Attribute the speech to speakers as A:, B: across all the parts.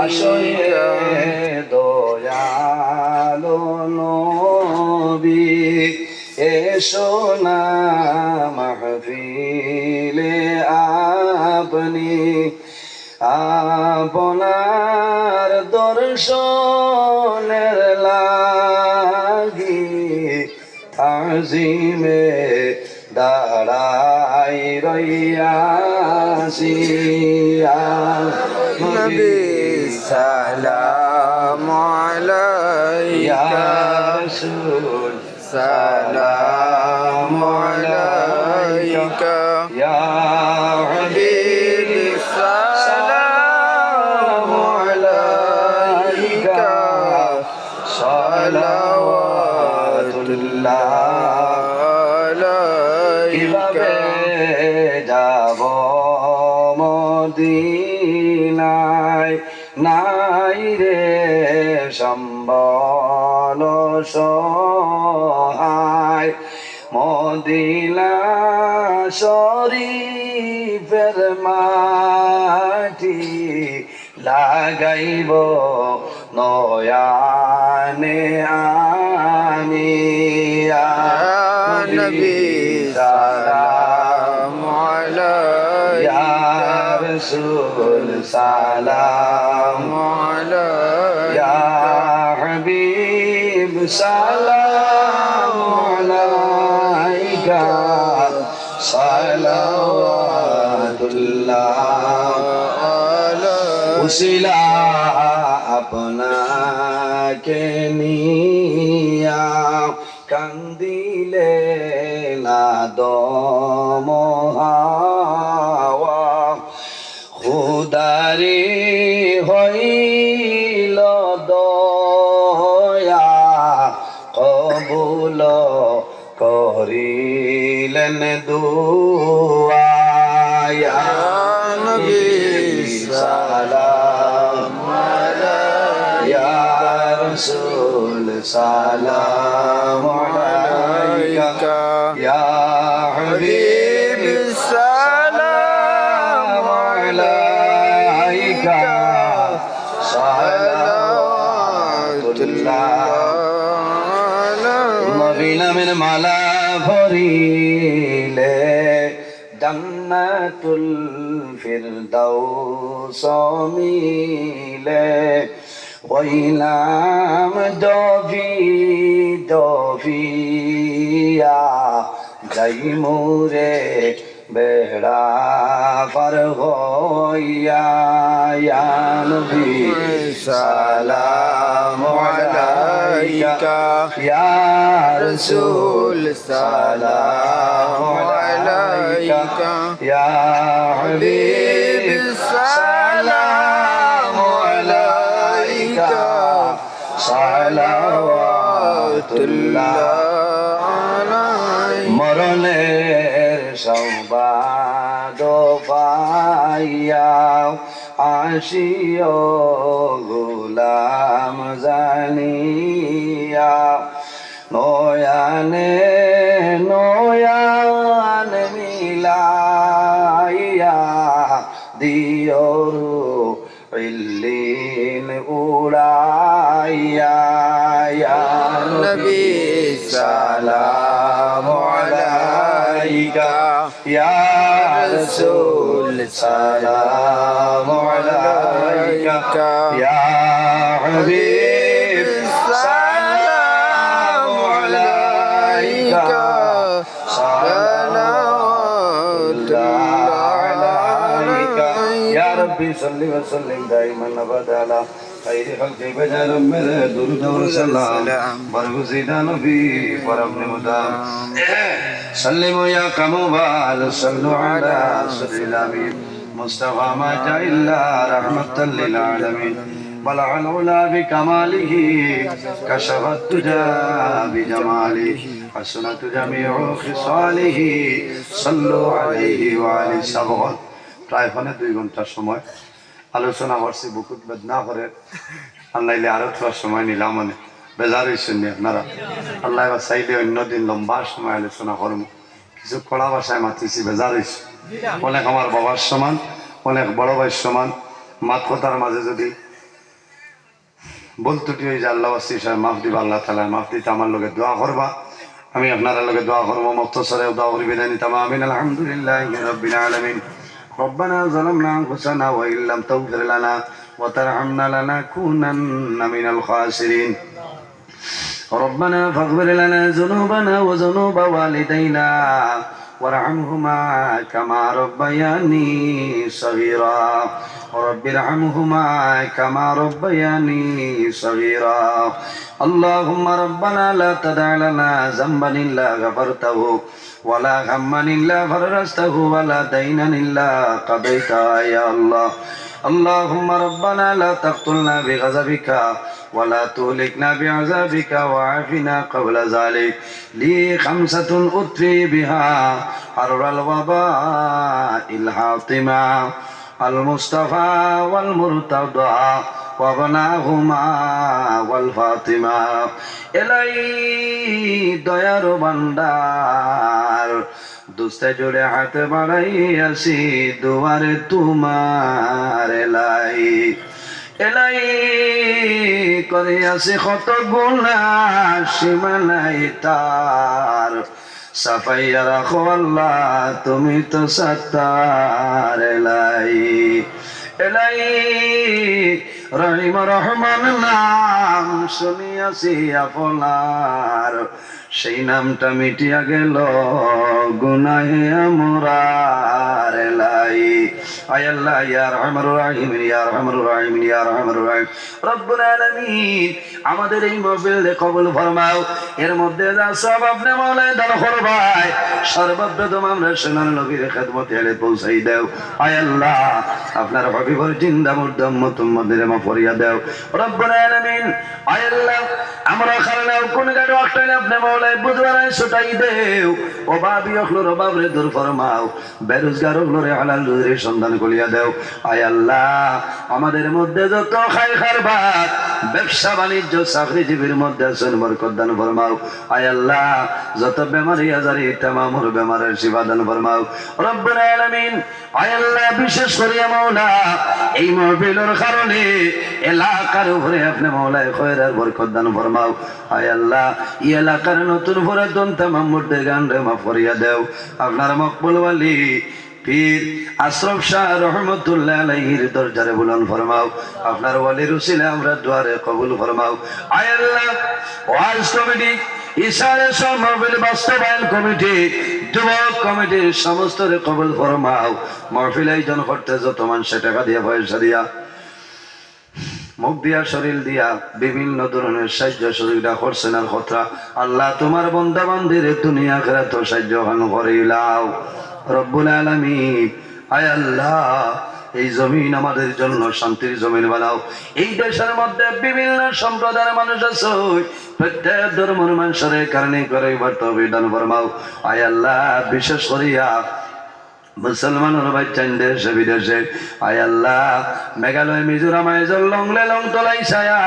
A: আসরে দয়ালো নবী এসো না মাহফিলে আপনি আপনার দর্শনের লাগি আজিমে দাঁড়াই রইয়াছি
B: নবী সালাম আলাইকা
A: রাসূল
B: সালাম আলাইকা
A: ইয়া হাবিবি সালাম আলাইকা সালাওয়াতুল্লাহ কিভাবে যাব মদিনায় নাই রে সম্বল সহায় মদিনা শরীফের মাটি লাগাইব নয়ানে আমি
B: নবী সালাম আলাইকা
A: রাসূল সালাম
B: আলাইকা
A: হাবিব সালাম আলাইকা সালাওয়াতুল্লাহ উসিলা আপনাকে নিয়া কান্দিলে না দম হাওয়া খুদারি হইল দয়া কবুল করিলেন দুআ ইয়া নবী সালাম ইয়া রাসূল সালাম আলাইকা ইয়া হাবিব সালাম আলাইকা সালাওয়াতুল্লাহ নবী নামের মালা ভরিলে জান্নাতুল ফিরদাউস মিলে হইলাম দফি দফিয়া যাই মোরে বেড়া পার হইয়া ইয়া নবী সালাম আলাইকা ইয়া রাসূল সালাম আলাইকা ইয়া হাবিব সালাম আলাইকা সালাওয়াতুল্লাহ মরণের সংবাদ পাইয়া আসিও গোলাম জানিয়া নয়ানে নয়ান মিলাইয়া দিও ইল্লিন উড়াইয়া ইয়া নবী সালাম আলাইকা ইয়া রাসূল সালাম আলাইকা ইয়া হাবিব সালাম আলাইকা ربي صل وسلم دائما ابدا على خير خلق بجال میرے درود و سلام برگزیدہ نبی پر اپنے مدام سلموا یا کموال صلوا علی سيد الامین مصطفى ما جاء الا رحمة للعالمين بلغ العلا بكماله كشف الدجى بجماله حسنت جميع خصاله صلوا عليه وعلى سبغ প্রায় 2 ঘন্টার সময় আলোচনা করছি বুকুত বেদনা করে আল্লাহলে আরো থোড়া সময় নিলাম মানে বেজার হইছেন আপনারা আল্লাহ চাইলে অন্য দিন লম্বা সময় আলোচনা করবো কিছু কড়া ভাষায় মাতিছি বেজার হইছে অনেক আমার বাবার সমান, অনেক বড় ভাইয়ের সমান। মাত কথার মাঝে যদি বলতে তুই যে আল্লাহ ওয়াসি সাহেব মাফ দিবা, আল্লাহ তালা মাফ দিতে আমার লগে দোয়া করবা, আমি আপনারা লগে দোয়া করবো। মুক্তসরে দোয়া করি বিদায় নিতাম। আমিন। আলহামদুলিল্লাহ রাব্বিল আলামিন। ربنا ظلمنا أنفسنا وإن لم تغفر لنا وترحمنا لنكونن من الخاسرين. ربنا فاغفر لنا ذنوبنا وذنوب والدينا وارحمهما كما ربياني صغيرا. رب ارحمهما كما ربياني صغيرا. اللهم ربنا لا تدع لنا ذنبا إلا غفرته ولا هما إلا فرجته ولا دينا إلا قضيته يا الله. اللهم ربنا لا تقتلنا بغضبك ولا تهلكنا بعذابك وعافنا قبل ذلك. لي خمسة أطفي بها حر الوباء الحاطمة المصطفى والمرتضى وابناهما والفاطمة. এলাই দয়ার ভান্ডার, দুস্তে জুড়ে হাত বাড়াই আসি দুয়ারে তোমার। এলাই এলাই করে আসি কত গুনাহ সীমানাই তার, সাফাইয়া রাখো আল্লাহ তুমি তো সত্তার। এলাই এলাই রহিম রহমান নাম শুনিয়াছি আপনার, সেই নামটা মিটিয়া গেল গুনাহে আমরার। এলাই আয় আল্লাহ ইয়া রহমানুর রহিম ইয়া রহমানুর রহিম ইয়া রহমানুর রহিম রব্বুল আলামিন, আমাদের এই মাহফিলে কবুল ফরমাও। এর মধ্যে যা সব আপনি মাওলানা দান করবাই, সর্বপ্রথম আমরা সোনার নবীর খেদমতে এলে পৌঁছাই দাও। আয় আল্লাহ আপনার হাবিবের জিন্দা মুর্দা উম্মত উম্মতের মাফ করিয়া দাও রব্বুল আলামিন। আয় আল্লাহ আমরা খারাপ কোন গাড়ি অক্টাইলে আপনি মাওলানা বুধবারে ছুটাই দেও। ও ভাবি অখলোর অভাবরে দূর ফরমাও, বেরোজগার অখলোরে হালাল রুজির সন্ধান করিয়া দাও। আয় আল্লাহ আমাদের মধ্যে যত খাই খারবাত ব্যবসা বাণিজ্য চাকরিজীবীর মধ্যে আছেন বরকত দান ফরমাও। আয় আল্লাহ যত বেমারি আজারি তামামুর বেমারের শিফা দান ফরমাও রব্বুল আলামিন। আয় আল্লাহ বিশেষ করে মাওলা এই মাহফিলের কারণে এলাকার উপরে আপনি মাওলায় খয়রার বরকত দান ফরমাও। আয় আল্লাহ এই এলাকার নতুন পুরাতন তামাম মুর্দে গান্ডে মাফ করিয়া দেও। আপনার মকবুল ওয়ালি পীর আশরাফ শাহ রহমতুল্লাহ আলাইহির দরজারে বুলন্দ ফরমাও। আপনার ওয়ালির উসিলে আমরা দুয়ারে কবুল ফরমাও। আয় আল্লাহ ওয়াজ কমিটি, ইশারে মাহফিল বাস্তবায়ন কমিটি, যুবক কমিটির সমস্ত কবুল ফরমাও। মাহফিল আয়োজন করতে যত মানুষে টাকা দিয়া পয়সা দিয়া মুখ দিয়া শরীর দিয়া বিভিন্ন ধরনের সাহায্য সহযোগিতা করছেন আর কথা আল্লাহ তোমার বান্দা বান্দির দুনিয়া আখিরাত সাহায্য খান করিলাও রব্বুল আলামিন। আয় আল্লাহ এই জমিন আমাদের জন্য শান্তির জমিন বানাও। এই দেশের মধ্যে বিভিন্ন সম্প্রদায়ের মানুষ আছে, প্রত্যেক ধর্মের মানুষের কারণে করে বার্তা দান ফরমাও। আয় আল্লাহ বিশেষ করিয়া মুসলমানের বাচ্চা দেশে বিদেশে, আয় আল্লাহ মেঘালয় মিজোরাম আইজল লংলে লং তলাই ছায়া,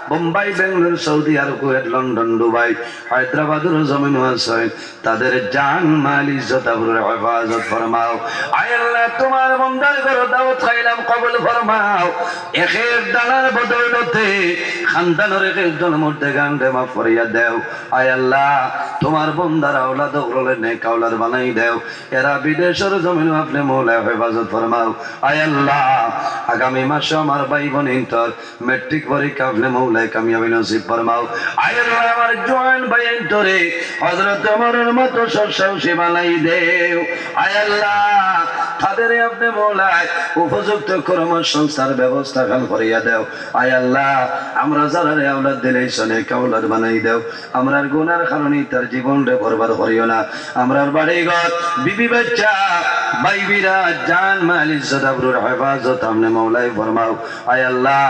A: Bombay Bengaluru Saudi Arab Kuwait London Dubai হায়দ্রাবাদের জমিন আছে, তাদের জান মাল ইজ্জত আবরুর হেফাজত ফরমাও। আয় আল্লাহ তোমার বান্দার ঘরে দাওয়াত খাইলাম কবুল ফরমাও। একের দানার বদৌলতে খানদানের এক একজন মধ্যে গান্ডে মাফ করিয়া দেও। আয় আল্লাহ তোমার বান্দার আওলাদ ওগুলোর নেক আওলাদ বানাই দেও। এরা বিদেশের জমিন আপনি মৌলা হেফাজত ফরমাও। আয় আল্লাহ আগামী মাসে আমার ভাই বোন ইন্টার মেট্রিক পরীক্ষা আপনি মৌলায় কামিয়াবি নসিব ফরমাও। আয় আল্লাহ আমার জোয়ান ভাই ইন্টারে হযরত ওমরের মতো সরসাহসী বানাই দেও। আয় আল্লাহ তাদের আপনি মৌলায় উপযুক্ত কর্মসংস্থার ব্যবস্থা খান করিয়া দেও। আয় আল্লাহ আমরা যারা আওলাদ দিলে সনে কাউলাদ বানাই দেও। আমরার গুনার কারণে তার জীবনটা বরবাদ করিও না। আমরার বাড়ি ঘর বিবি বাচ্চা ভাই বিরা জান মাল ইজ্জত আবরুর হেফাজত আপনি মৌলাই ফরমাও। আয় আল্লাহ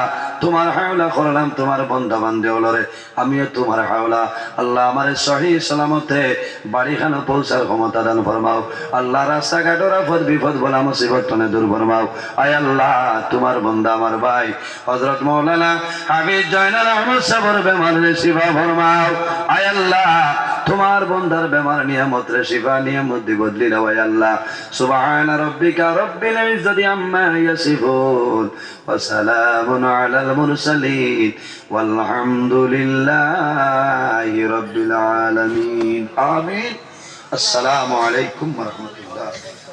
A: তোমার হাওলা করলাম তোমার বান্দা বান্দে হলরে, আমিও তোমার হাওলা। আল্লাহ আমার সহি সালামতে বাড়িখানে পৌঁছার ক্ষমতা দান ফরমাও। আল্লাহ রাস্তাঘাটের আপদ বিপদ বলা মুসিবত তনে দূর ফরমাও আয় আল্লাহ তোমার বান্দা আমার ভাই হযরত মাওলানা হাফিজ জয়নাল আহমদ সাহেবের বেমারের শিফা ফরমাও আয় আল্লাহ তোমার বান্দার বেমার নিয়ামত রে শিফা নিয়ামত দি বদলি দাও আয় আল্লাহ সুবহান রাব্বিকা রাব্বিল ইজ্জাতি আম্মা ইয়াসিফুন ওয়া সালামুন আলাল মুরসালিন walhamdulillahi rabbil alamin amin assalamu alaikum warahmatullahi